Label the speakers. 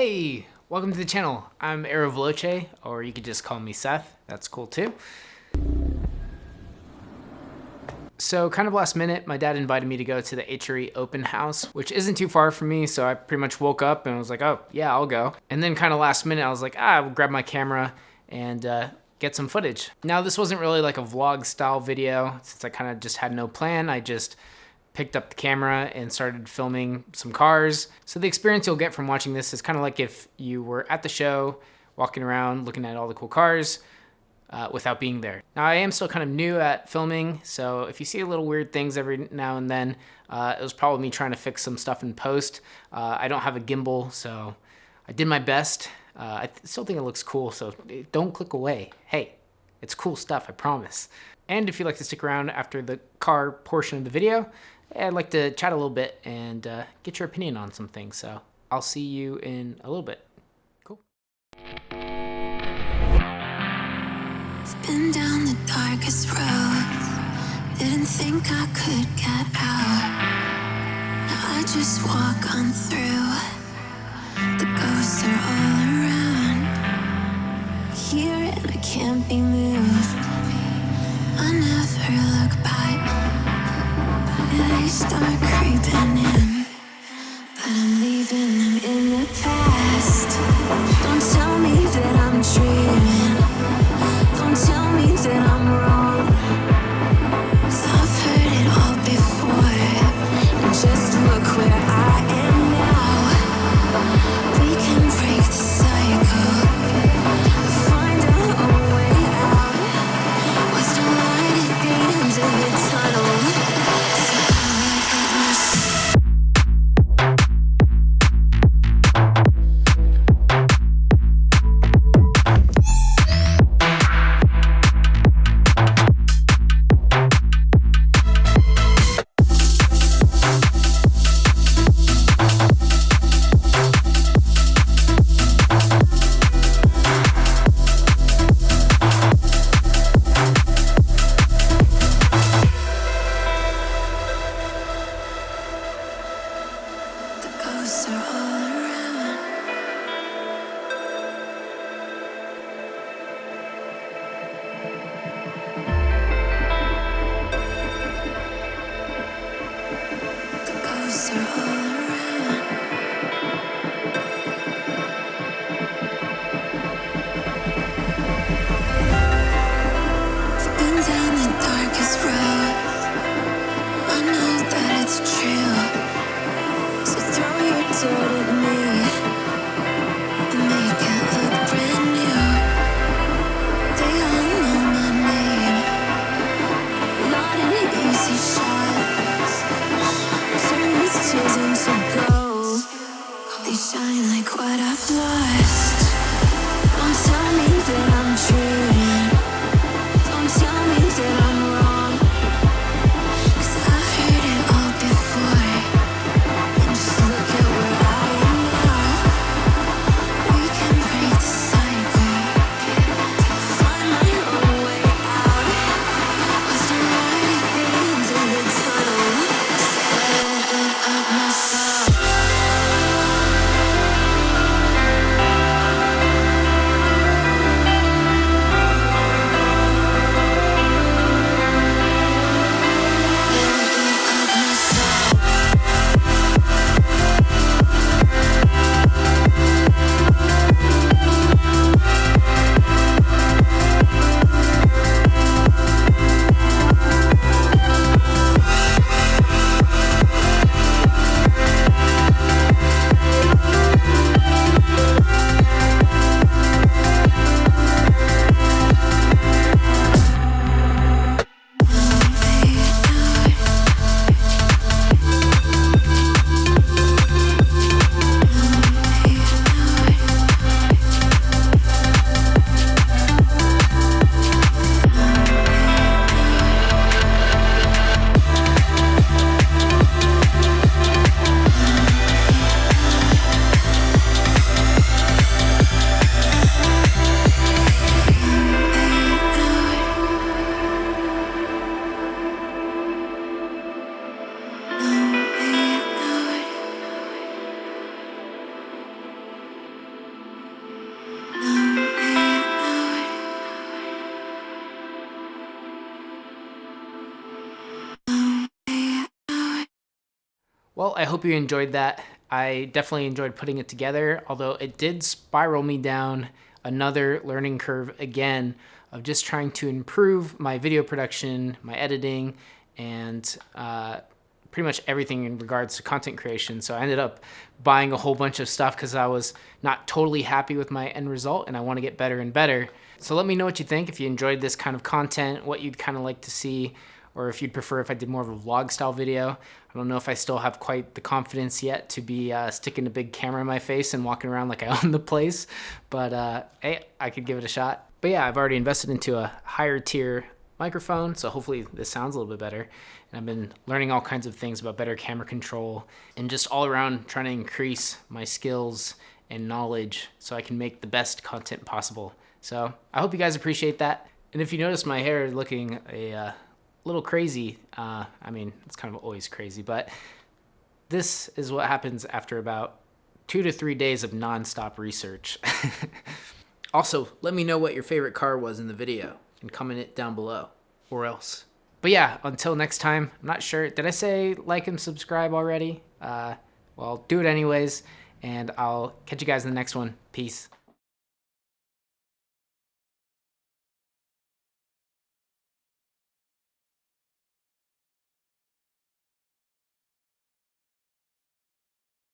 Speaker 1: Hey, welcome to the channel. I'm Aero Veloce, or you could just call me Seth. That's cool too. So kind of last minute, my dad invited me to go to the HRE open house, which isn't too far from me. So I pretty much woke up and was like, oh yeah, I'll go. And then kind of last minute, I was like, I'll grab my camera and get some footage. Now this wasn't really like a vlog style video since I kind of just had no plan. I just picked up the camera and started filming some cars. So the experience you'll get from watching this is kind of like if you were at the show, walking around, looking at all the cool cars without being there. Now I am still kind of new at filming, so if you see little weird things every now and then, it was probably me trying to fix some stuff in post. I don't have a gimbal, so I did my best. I still think it looks cool, so don't click away. Hey, it's cool stuff, I promise. And if you'd like to stick around after the car portion of the video, I'd like to chat a little bit and get your opinion on some things. So I'll see you in a little bit. Cool.
Speaker 2: I've been down the darkest roads, didn't think I could get out. Now I just walk on through, the ghosts are all around. Here and I can't be moved, I never look back. They start creeping in, but I'm leaving them in the past. Don't tell me that I'm dreaming, don't tell me that I'm wrong, 'cause I've heard it all before, and just look where I am now. We can break the cycle, find a way out. What's the light at the end of the tunnel?
Speaker 1: Well, I hope you enjoyed that. I definitely enjoyed putting it together, although it did spiral me down another learning curve again of just trying to improve my video production, my editing, and pretty much everything in regards to content creation. So I ended up buying a whole bunch of stuff because I was not totally happy with my end result and I want to get better and better. So let me know what you think, if you enjoyed this kind of content, what you'd kind of like to see, or if you'd prefer if I did more of a vlog style video. I don't know if I still have quite the confidence yet to be sticking a big camera in my face and walking around like I own the place, but hey, I could give it a shot. But yeah, I've already invested into a higher tier microphone, so hopefully this sounds a little bit better. And I've been learning all kinds of things about better camera control and just all around trying to increase my skills and knowledge so I can make the best content possible. So I hope you guys appreciate that. And if you notice my hair looking a little crazy, I mean, it's kind of always crazy, but this is what happens after about 2 to 3 days of nonstop research. Also, let me know what your favorite car was in the video and comment it down below, or else. But yeah, until next time, I'm not sure, did I say like and subscribe already? Well, do it anyways, and I'll catch you guys in the next one. Peace.